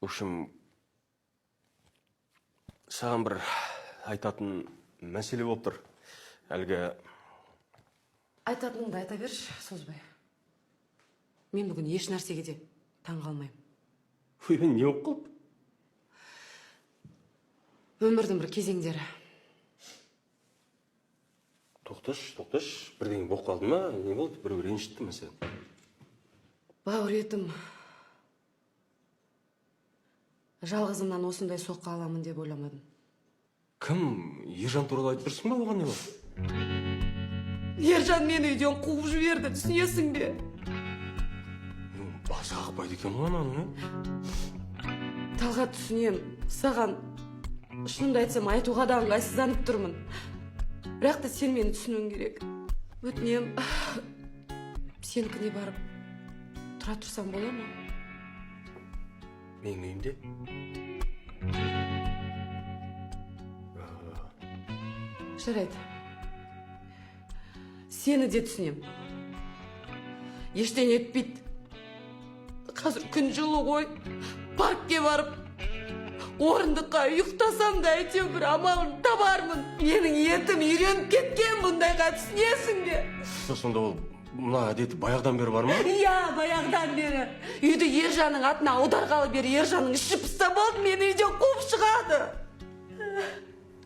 В общем, саған бір айтатын мәселе болып тұр. Әлгі... Айтатыныңды айта берші, созбай. Мен бүгін еш нәрсеге де таң қалмаймын. Ой, не болып қалды? Өмірдің бір кезеңдері. Тоқташ, бірдеңе болып қалды ма? Не болды? Біреу ренжітті ме сен? Бауыр етім. Жалғызымнан осындай соққы аламын деп ойламадым. Кім? Ержан туралы айтып тұрсың ба, оған не болды? Ержан мені үйден қуып жіберді, түсінесің бе? Басы қақпайды екен ғой ананың, Талғат, түсінем. Саған шынымды айтсам айтуға да ыңғайсызданып тұрмын. Бірақ та сен мені түсінуің керек. Өтінем, сенікіне барып тұра тұрсам бола ма? Менің үйімде? Жарайды. Сені де түсінем. Ештеңе етпейді. Қазір күн жылы ғой. Паркке барып, орындыққа ұйықтасам да әйтеу бір амалын табармын. Менің етім үйреніп кеткен бұндайға, түсінесің бе? Сонда ол мына әдеті баяғыдан бері бар ма? Иә, баяғыдан бері. Үйді Ержанның атына аударғалы бері Ержанның іші пысса болды, мені үйден қуып шығады.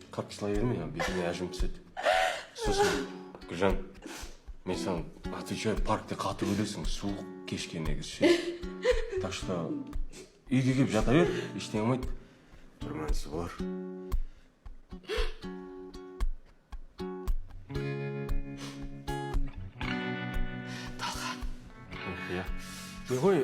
Қатты сылай берме, бетіне әжім түседі. Сосын, Гүлжан, мен саған отвечаю, паркте қатты өлесің, суық кешке негізі. Так что үйге келіп жата бер, ештеңе болмайды. Бір мәнісі бар. Талғат. Иә. Ой,